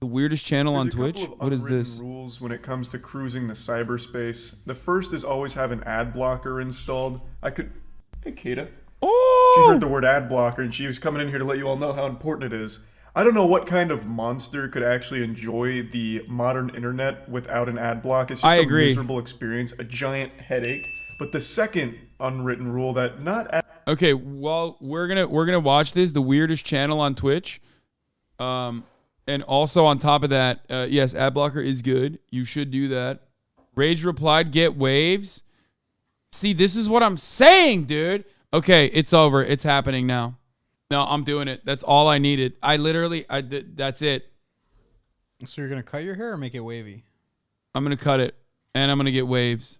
The weirdest channel on There's a Twitch? couple of What is unwritten this? rules when it comes to cruising the cyberspace. The first is always have an ad blocker installed. Hey, Kata. Oh! She heard the word ad blocker and she was coming in here to let you all know how important it is. I don't know what kind of monster could actually enjoy the modern internet without an ad block. It's just a miserable experience, a giant headache. But the second unwritten rule that Okay, well, we're gonna watch this, the weirdest channel on Twitch. And also on top of that, yes, ad blocker is good. You should do that. Rage replied, get waves. See, this is what I'm saying, dude. Okay, it's over. It's happening now. No, I'm doing it. That's all I needed. That's it. So you're gonna cut your hair or make it wavy? I'm gonna cut it, and I'm gonna get waves.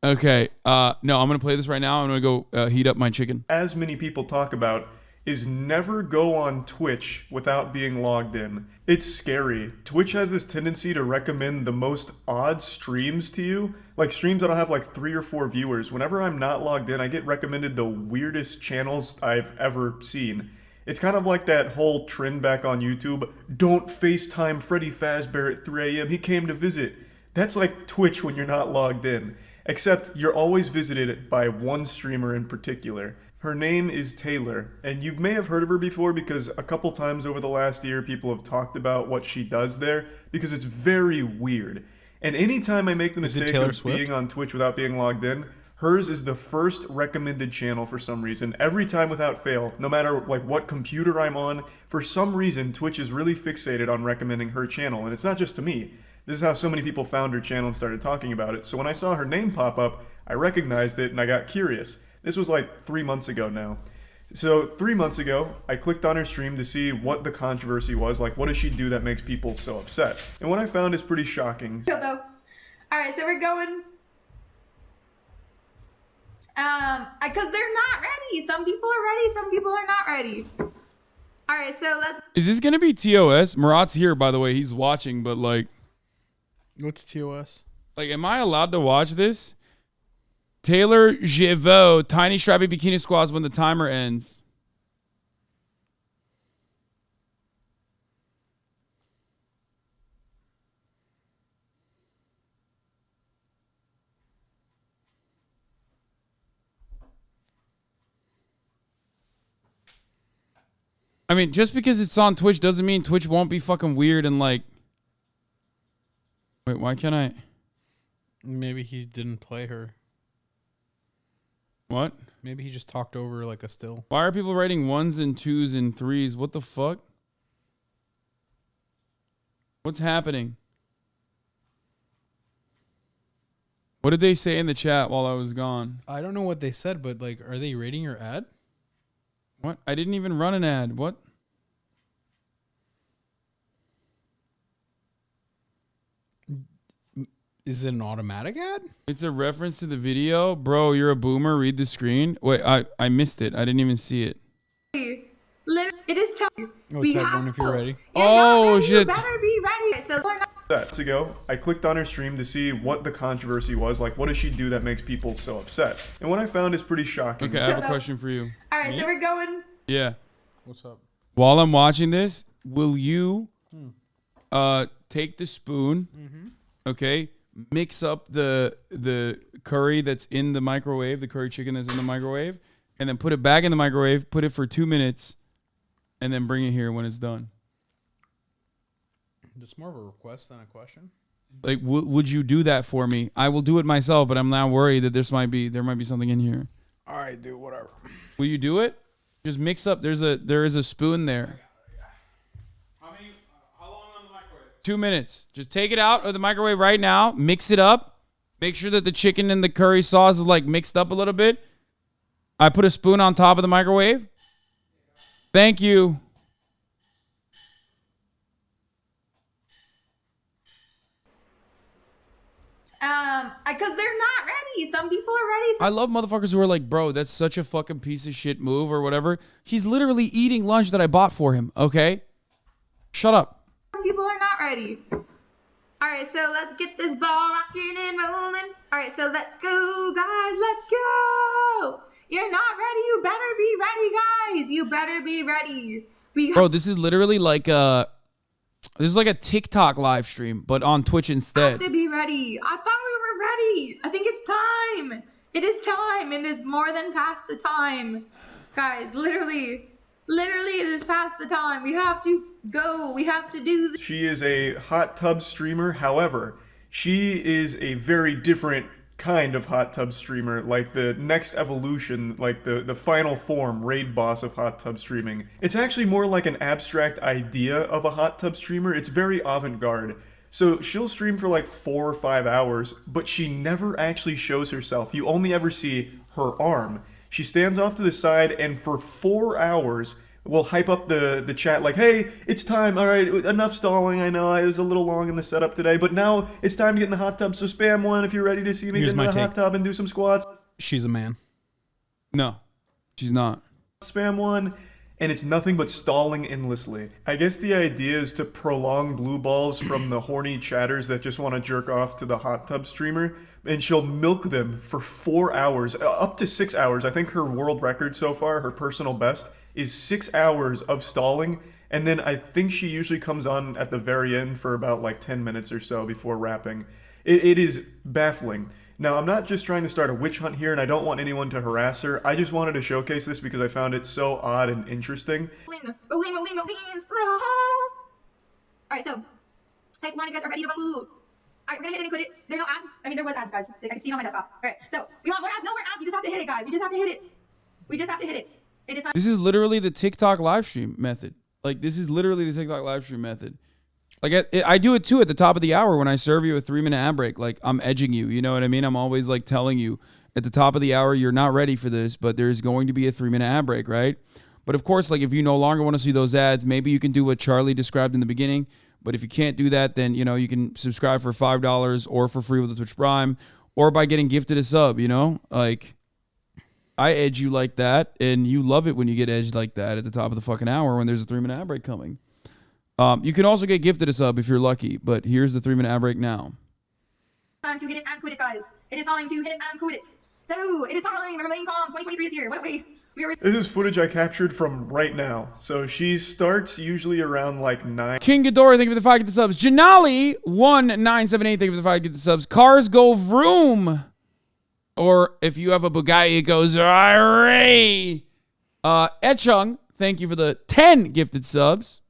Okay. No, I'm gonna play this right now. I'm gonna go heat up my chicken. as many people talk about, is never go on Twitch without being logged in. It's scary. Twitch has this tendency to recommend the most odd streams to you, like streams that'll have like 3 or 4 viewers. Whenever I'm not logged in, I get recommended the weirdest channels I've ever seen. It's kind of like that whole trend back on YouTube, don't FaceTime Freddy Fazbear at 3 a.m. He came to visit. That's like Twitch when you're not logged in. Except you're always visited by one streamer in particular. Her name is Taylor, and you may have heard of her before because a couple times over the last year people have talked about what she does there because it's very weird. And anytime I make the mistake of being on Twitch without being logged in, hers is the first recommended channel for some reason. Every time without fail, no matter like what computer I'm on, for some reason Twitch is really fixated on recommending her channel, and it's not just to me. This is how so many people found her channel and started talking about it. So when I saw her name pop up, I recognized it and I got curious. This was like 3 months ago now. So 3 months ago, I clicked on her stream to see what the controversy was. Like, what does she do that makes people so upset? And what I found is pretty shocking. All right, so we're going. Because they're not ready. Some people are ready, some people are not ready. All right, so let's. Is this gonna be TOS? Murat's here, by the way. He's watching, but like, what's TOS? Like, am I allowed to watch this? Taylor Givot, Tiny Strappy Bikini Squads when the timer ends. I mean, just because it's on Twitch doesn't mean Twitch won't be fucking weird and like... Wait, why can't I... Maybe he didn't play her. What? Maybe he just talked over like a still. Why are people writing 1s and 2s and 3s? What the fuck? What's happening? What did they say in the chat while I was gone? I don't know what they said, but like, are they rating your ad? What? I didn't even run an ad. What? Is it an automatic ad? It's a reference to the video. Bro, you're a boomer. Read the screen. Wait, I missed it. I didn't even see it. It is time. Oh, type 1 if you're ready. Oh, shit. You better be ready. So Sets ago, I clicked on her stream to see what the controversy was. Like, what does she do that makes people so upset? And what I found is pretty shocking. Okay, I have a question for you. All right, so we're going. Yeah. What's up? While I'm watching this, will you take the spoon, okay, mix up the curry that's in the microwave, the curry chicken that's in the microwave, and then put it back in the microwave, put it for 2 minutes, and then bring it here when it's done? That's more of a request than a question. Like, would you do that for me? I will do it myself, but I'm now worried that there might be something in here. All right, dude, whatever. Will you do it? Just mix up. There is a spoon there. How long on the microwave? 2 minutes. Just take it out of the microwave right now. Mix it up. Make sure that the chicken and the curry sauce is like mixed up a little bit. I put a spoon on top of the microwave. Thank you. Because they're not ready. Some people are ready. I love motherfuckers who are like, bro, that's such a fucking piece of shit move or whatever. He's literally eating lunch that I bought for him, okay? Shut up. Some people are not ready. All right, so let's get this ball rocking and rolling. All right, so let's go, guys. Let's go. You're not ready. You better be ready, guys. You better be ready. Bro, this is literally like This is like a TikTok live stream, but on Twitch instead. To be ready. I thought we were ready. I think it's time. It is time. It is more than past the time. Guys, literally, it is past the time. We have to go. We have to do this. She is a hot tub streamer. However, she is a very different kind of hot tub streamer, like the next evolution, like the final form, raid boss of hot tub streaming. It's actually more like an abstract idea of a hot tub streamer. It's very avant-garde. So she'll stream for like 4 or 5 hours, but she never actually shows herself. You only ever see her arm. She stands off to the side and for 4 hours will hype up the chat like, hey, it's time. All right, enough stalling. I know I was a little long in the setup today, but now it's time to get in the hot tub. So spam one if you're ready to see me Here's get in my the hot take. tub and do some squats. She's a man. No, she's not. Spam one, and it's nothing but stalling endlessly. I guess the idea is to prolong blue balls from the horny chatters that just want to jerk off to the hot tub streamer, and she'll milk them for 4 hours, up to 6 hours. I think her world record so far, her personal best, is 6 hours of stalling, and then I think she usually comes on at the very end for about like 10 minutes or so before wrapping. It is baffling. Now, I'm not just trying to start a witch hunt here, and I don't want anyone to harass her. I just wanted to showcase this because I found it so odd and interesting. Alright, so type 1 if you guys are ready to move. Alright, we're gonna hit it and quit it. There are no ads. I mean, there was ads, guys. I can see it on my desktop. Alright, so we want more ads. No more ads. You just have to hit it, guys. We just have to hit it. We just have to hit it. It is not. This is literally the TikTok live stream method. Like, this is literally the TikTok live stream method. Like, I do it too at the top of the hour when I serve you a 3-minute ad break. Like, I'm edging you. You know what I mean? I'm always like telling you at the top of the hour, you're not ready for this, but there's going to be a 3-minute ad break, right? But of course, like, if you no longer want to see those ads, maybe you can do what Charlie described in the beginning. But if you can't do that, then, you know, you can subscribe for $5 or for free with the Twitch Prime or by getting gifted a sub, you know? Like, I edge you like that, and you love it when you get edged like that at the top of the fucking hour when there's a 3-minute ad break coming. You can also get gifted a sub if you're lucky, but here's the 3-minute ad break now. Time to hit it and quit it, guys. It is time to hit it and quit it. So, it is time. Remember, Lane Com 2023 is here. What a way. We are. This is footage I captured from right now. So she starts usually around like 9. King Ghidorah, thank you for the 5 get the subs. Janali 1978, thank you for the 5 get the subs. Cars go vroom. Or if you have a Bugatti, it goes Ray. Echung, thank you for the 10 gifted subs.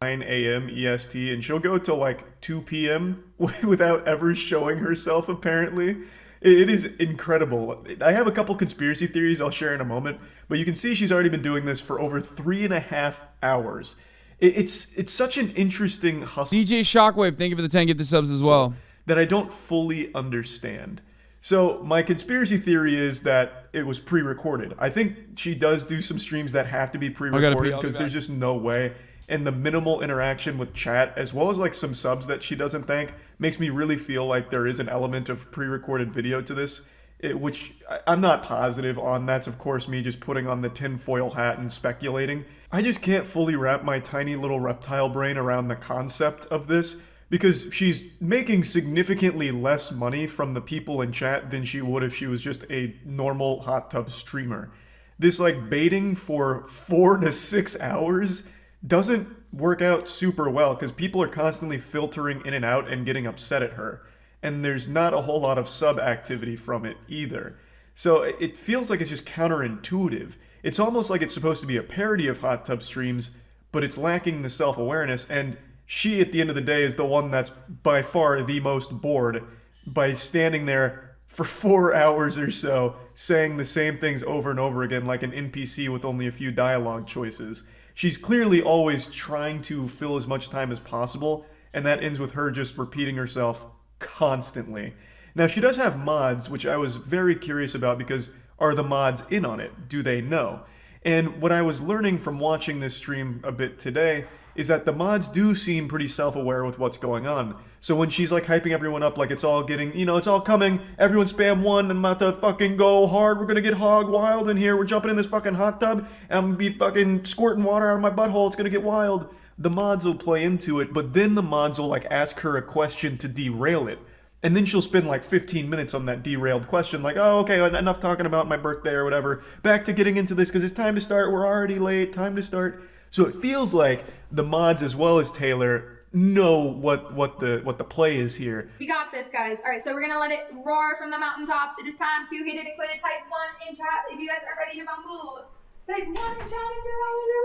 9 a.m. EST, and she'll go till like 2 p.m. without ever showing herself, apparently. It is incredible. I have a couple conspiracy theories I'll share in a moment, but you can see she's already been doing this for over 3.5 hours. It's such an interesting hustle. DJ Shockwave, thank you for the 10 gifted subs as well. That I don't fully understand. So my conspiracy theory is that it was pre-recorded. I think she does do some streams that have to be pre-recorded because there's just no way. And the minimal interaction with chat, as well as like some subs that she doesn't thank, makes me really feel like there is an element of pre-recorded video to this, which I'm not positive on. That's of course me just putting on the tinfoil hat and speculating. I just can't fully wrap my tiny little reptile brain around the concept of this, because she's making significantly less money from the people in chat than she would if she was just a normal hot tub streamer. This like baiting for 4 to 6 hours doesn't work out super well because people are constantly filtering in and out and getting upset at her. And there's not a whole lot of sub activity from it either. So it feels like it's just counterintuitive. It's almost like it's supposed to be a parody of hot tub streams, but it's lacking the self-awareness, and she, at the end of the day, is the one that's by far the most bored by standing there for 4 hours or so, saying the same things over and over again like an NPC with only a few dialogue choices. She's clearly always trying to fill as much time as possible, and that ends with her just repeating herself constantly. Now, she does have mods, which I was very curious about because are the mods in on it? Do they know? And what I was learning from watching this stream a bit today is that the mods do seem pretty self-aware with what's going on. So when she's like hyping everyone up like it's all getting, you know, it's all coming, everyone spam 1, I'm about to fucking go hard, we're gonna get hog wild in here, we're jumping in this fucking hot tub, and I'm gonna be fucking squirting water out of my butthole, it's gonna get wild. The mods will play into it, but then the mods will like ask her a question to derail it. And then she'll spend like 15 minutes on that derailed question, like, oh, okay, enough talking about my birthday or whatever. Back to getting into this because it's time to start. We're already late. Time to start. So it feels like the mods as well as Taylor know what the play is here. We got this, guys. All right, so we're gonna let it roar from the mountaintops. It is time to hit it and quit it. Type 1 in chat if you guys are ready to rumble. Type 1 in chat if you're ready to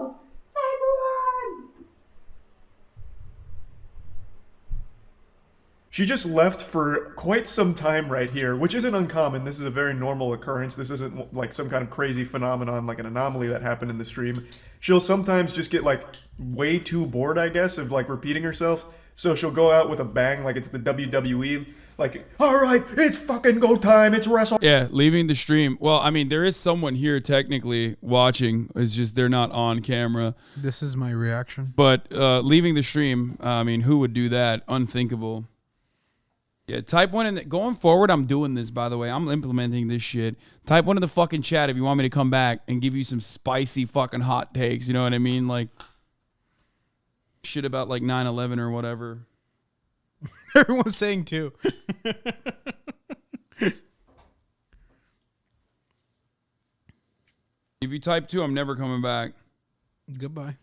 rumble. Type 1. She just left for quite some time right here, which isn't uncommon. This is a very normal occurrence. This isn't like some kind of crazy phenomenon, like an anomaly that happened in the stream. She'll sometimes just get like way too bored, I guess, of like repeating herself. So she'll go out with a bang like it's the WWE. Like, all right, it's fucking go time. It's wrestle. Yeah, leaving the stream. Well, I mean, there is someone here technically watching. It's just they're not on camera. This is my reaction. But leaving the stream, I mean, who would do that? Unthinkable. Yeah, type 1 in going forward, I'm doing this, by the way. I'm implementing this shit. Type 1 in the fucking chat if you want me to come back and give you some spicy fucking hot takes. You know what I mean? Like, shit about like 9/11 or whatever. Everyone's saying too. If you type 2, I'm never coming back. Goodbye.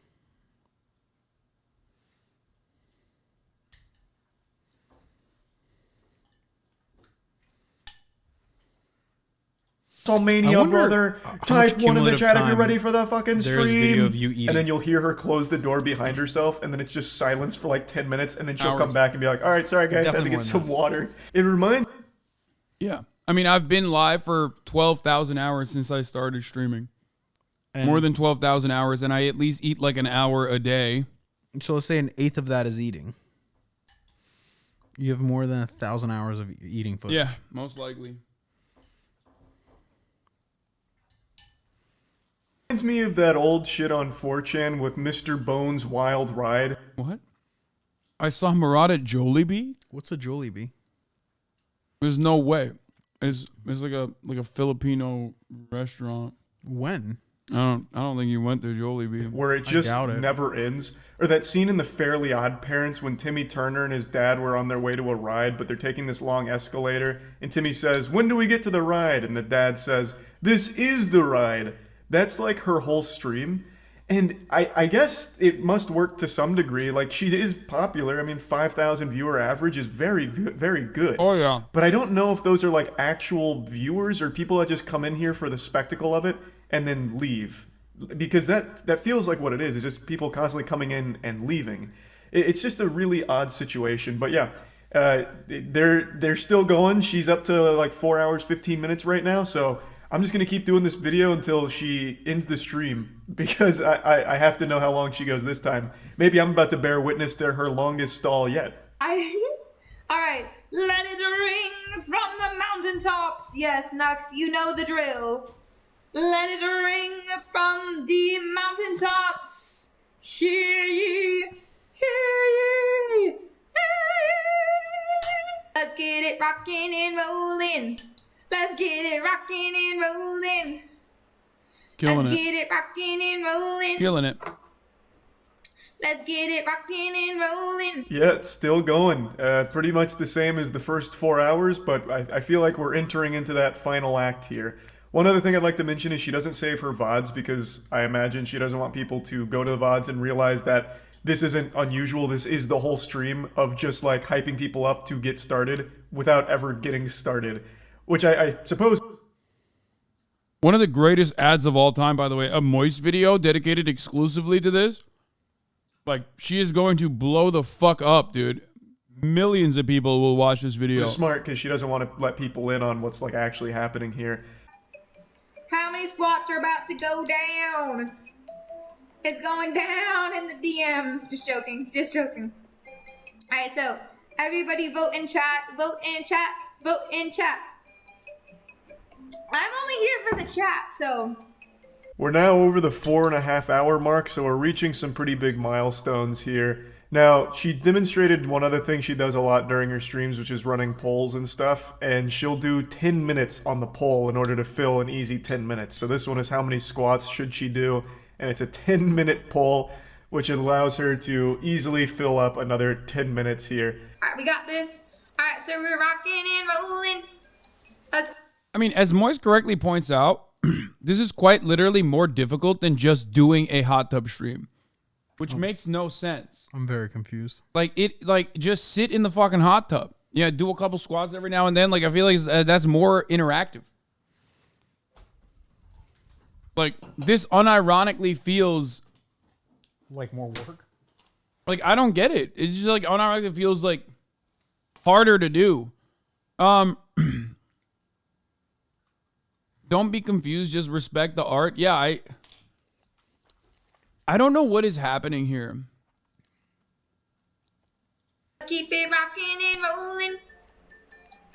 WrestleMania, brother. Type 1 in the chat if you're ready for the fucking there's video stream. of you eating. And then you'll hear her close the door behind herself, and then it's just silence for like 10 minutes, and then she'll Hours. come back and be like, all right, sorry guys, I had to Definitely get more some water. It reminds Yeah. I mean, I've been live for 12,000 hours since I started streaming. And More than 12,000 hours, and I at least eat like an hour a day. so let's say 1/8 of that is eating. You have more than 1,000 hours of eating footage. Yeah, most likely. me of that old shit on 4chan with Mr. Bones' Wild Ride. What? I saw Murad at Jollibee? What's a Jollibee? There's no way. It's like a Filipino restaurant. When? I don't think you went to Jollibee. Where it just doubt it. never ends. Or that scene in The Fairly Odd Parents when Timmy Turner and his dad were on their way to a ride, but they're taking this long escalator, and Timmy says, "When do we get to the ride?" And the dad says, "This is the ride." That's like her whole stream. And I guess it must work to some degree. Like, she is popular. I mean, 5,000 viewer average is very, very good. Oh, yeah. But I don't know if those are like actual viewers or people that just come in here for the spectacle of it and then leave. Because that feels like what it is. It's just people constantly coming in and leaving. It's just a really odd situation. But yeah, they're still going. She's up to like 4 hours, 15 minutes right now. So I'm just going to keep doing this video until she ends the stream, because I have to know how long she goes this time. Maybe I'm about to bear witness to her longest stall yet. All right, let it ring from the mountaintops. Yes, Nux, you know the drill. Let it ring from the mountaintops. Hear ye, hear ye, hear ye. Let's get it rocking and rolling. Let's get it rocking and rolling. Killing Let's it. get it rocking and rolling. Killing it. Let's get it rocking and rolling. Yeah, it's still going. Pretty much the same as the first 4 hours, but I feel like we're entering into that final act here. One other thing I'd like to mention is she doesn't save her VODs, because I imagine she doesn't want people to go to the VODs and realize that this isn't unusual. This is the whole stream of just like hyping people up to get started without ever getting started. Which I suppose... One of the greatest ads of all time, by the way, a Moist video dedicated exclusively to this. Like, she is going to blow the fuck up, dude. Millions of people will watch this video. Just smart, because she doesn't want to let people in on what's like actually happening here. How many squats are about to go down? It's going down in the DM. Just joking. Just joking. Alright, so everybody vote in chat. Vote in chat. Vote in chat. I'm only here for the chat, so... We're now over the 4.5 hour mark, so we're reaching some pretty big milestones here. Now, she demonstrated one other thing she does a lot during her streams, which is running polls and stuff, and she'll do 10 minutes on the poll in order to fill an easy 10 minutes. So this one is how many squats should she do, and it's a 10-minute poll, which allows her to easily fill up another 10 minutes here. Alright, we got this. so we're rocking and rolling. I mean, as Moist correctly points out, this is quite literally more difficult than just doing a hot tub stream, which makes no sense. I'm very confused. Like just sit in the fucking hot tub. Yeah, do a couple squats every now and then. Like, I feel like that's more interactive. Like, this unironically feels Like more work? like, I don't get it. It's just like unironically feels like harder to do. Don't be confused. Just respect the art. Yeah, I don't know what is happening here. Let's keep it rocking and rolling.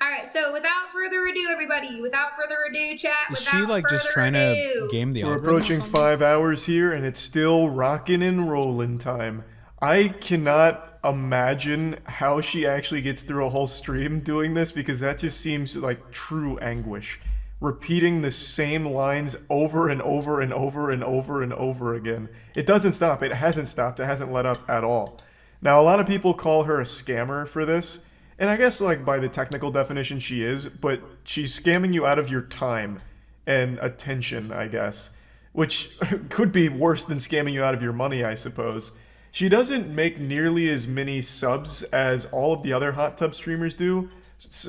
All right, so without further ado, everybody, without further ado, chat. Is she like just trying to game the We're algorithm? approaching 5 hours here, and it's still rocking and rolling time. I cannot imagine how she actually gets through a whole stream doing this, because that just seems like true anguish. Repeating the same lines over and over and over and over and over again. It doesn't stop. It hasn't stopped. It hasn't let up at all. Now, a lot of people call her a scammer for this. And I guess, like, by the technical definition, she is. But she's scamming you out of your time and attention, I guess. Which could be worse than scamming you out of your money, I suppose. She doesn't make nearly as many subs as all of the other hot tub streamers do.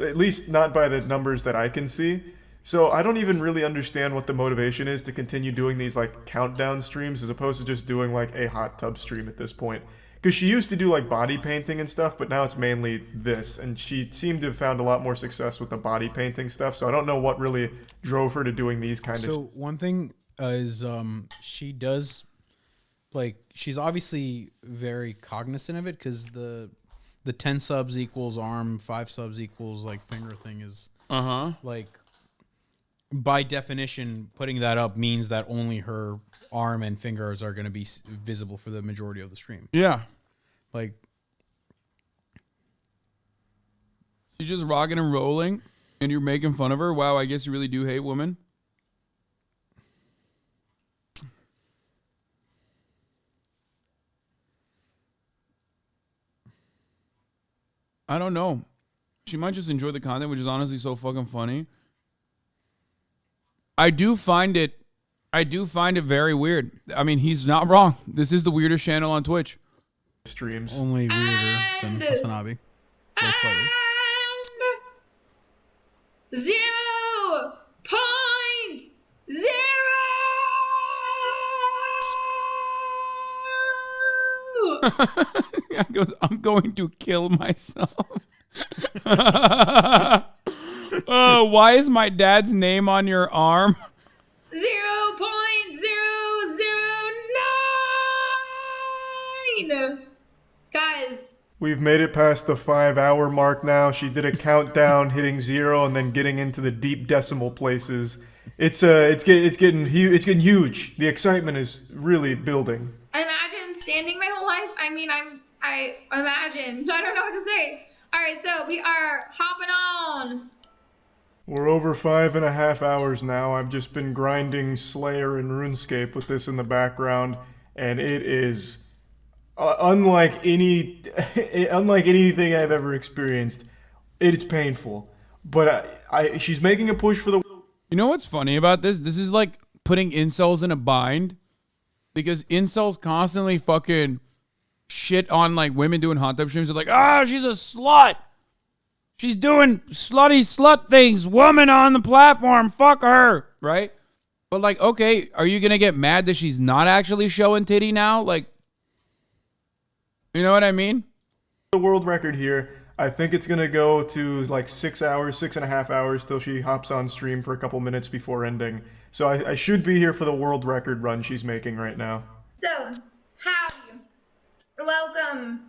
At least not by the numbers that I can see. So I don't even really understand what the motivation is to continue doing these like countdown streams as opposed to just doing like a hot tub stream at this point. Because she used to do like body painting and stuff, but now it's mainly this. And she seemed to have found a lot more success with the body painting stuff. So I don't know what really drove her to doing these kind of. So one thing is she does, like, she's obviously very cognizant of it, because the 10 subs equals arm, 5 subs equals like finger thing is like, by definition, putting that up means that only her arm and fingers are going to be visible for the majority of the stream. Yeah. Like, She's just rocking and rolling, and you're making fun of her. Wow, I guess you really do hate women. I don't know. She might just enjoy the content, which is honestly so fucking funny. I do find it very weird. I mean, he's not wrong. This is the weirdest channel on Twitch. Streams. only weirder than HasanAbi. Very slightly. And 0.0. He goes, I'm going to kill myself. Why is my dad's name on your arm? 0.009. Guys, We've made it past the 5 hour mark now. She did a countdown, hitting 0 and then getting into the deep decimal places. It's getting huge. The excitement is really building. imagine standing my whole life. I mean, I imagine. I don't know what to say. All right, so we are hopping on. We're over 5.5 hours now. I've just been grinding Slayer and RuneScape with this in the background, and it is unlike anything I've ever experienced. It's painful, but she's making a push for the. You know what's funny about this? This is like putting incels in a bind, because incels constantly fucking shit on like women doing hot tub streams. They're like, she's a slut. She's doing slutty slut things. Woman on the platform. Fuck her. Right? But like, okay, are you going to get mad that she's not actually showing titty now? Like, you know what I mean? The world record here. I think it's going to go to like 6 hours, 6.5 hours till she hops on stream for a couple minutes before ending. So I should be here for the world record run she's making right now. So, howdy. Welcome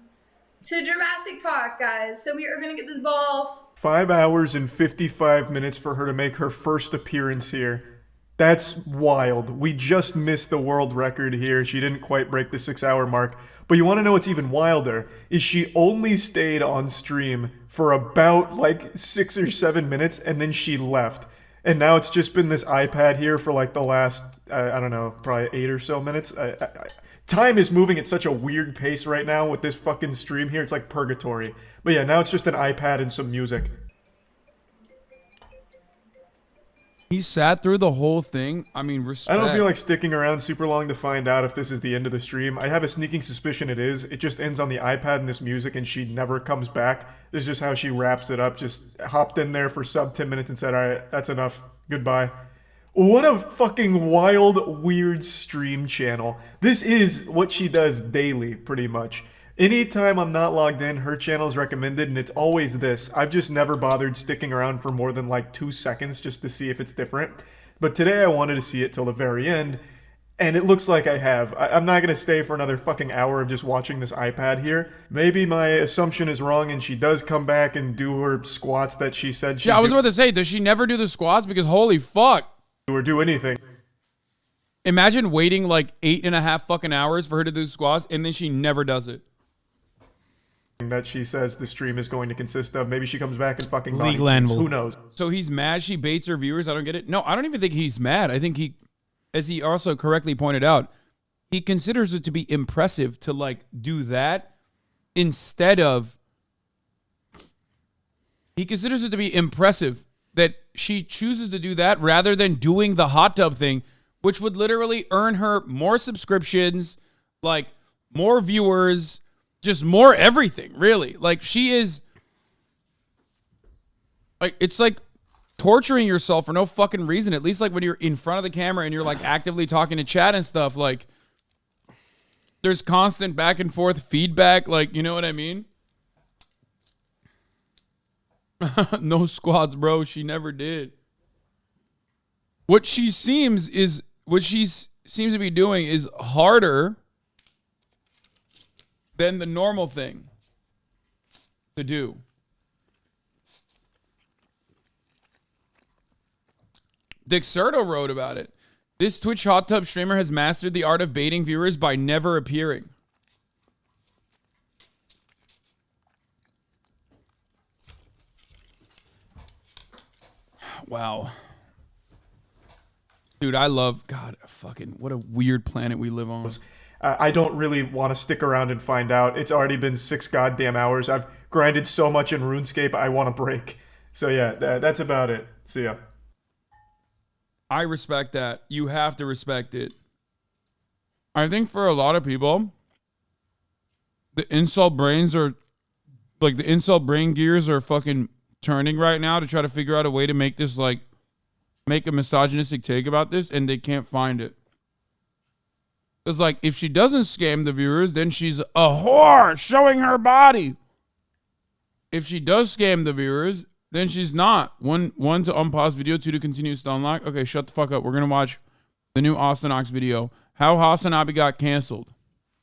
to Jurassic Park, guys. So we are going to get this ball. 5 hours and 55 minutes for her to make her first appearance here. That's wild. We just missed the world record here. She didn't quite break the 6 hour mark. But you want to know what's even wilder? Is she only stayed on stream for about like 6 or 7 minutes and then she left. And now it's just been this iPad here for like the last, I don't know, probably 8 or so minutes. Time is moving at such a weird pace right now with this fucking stream here. It's like purgatory. But yeah, now it's just an iPad and some music. He sat through the whole thing. I mean, respect. I don't feel like sticking around super long to find out if this is the end of the stream. I have a sneaking suspicion it is. It just ends on the iPad and this music and she never comes back. This is just how she wraps it up. Just hopped in there for sub 10 minutes and said, alright, that's enough. Goodbye. What a fucking wild, weird stream channel. This is what she does daily, pretty much. Anytime I'm not logged in, her channel is recommended, and it's always this. I've just never bothered sticking around for more than like 2 seconds just to see if it's different. But today I wanted to see it till the very end, and it looks like I have. I'm not going to stay for another fucking hour of just watching this iPad here. Maybe my assumption is wrong, and she does come back and do her squats that she said she'd I was about to say, does she never do the squats? Because holy fuck. or do anything. Imagine waiting like 8.5 fucking hours for her to do squats, and then she never does it. That she says the stream is going to consist of. Maybe she comes back and fucking Legal animal. Who knows? So he's mad she baits her viewers? I don't get it. No, I don't even think he's mad. I think he, as he also correctly pointed out, he considers it to be impressive to like do that instead of, he considers it to be impressive that she chooses to do that rather than doing the hot tub thing, which would literally earn her more subscriptions, like more viewers, just more everything, really. Like she is, like, it's like torturing yourself for no fucking reason. At least like when you're in front of the camera and you're like actively talking to chat and stuff, like there's constant back and forth feedback. Like, you know what I mean? No squats, bro. She never did. What she seems to be doing is harder than the normal thing to do. Dixerto wrote about it. This Twitch hot tub streamer has mastered the art of baiting viewers by never appearing. Wow. Dude, I love, God, fucking, what a weird planet we live on. I don't really want to stick around and find out. It's already been 6 goddamn hours. I've grinded so much in RuneScape, I want a break. So yeah, that's about it. See ya. I respect that. You have to respect it. I think for a lot of people, the incel brains are, like the incel brain gears are fucking turning right now to try to figure out a way to make this like, make a misogynistic take about this, and they can't find it. It's like, if she doesn't scam the viewers, then she's a whore showing her body. If she does scam the viewers, then she's not. One to unpause video, 2 to continue to unlock. Okay, shut the fuck up. We're going to watch the new HasanAbi video. How HasanAbi got canceled.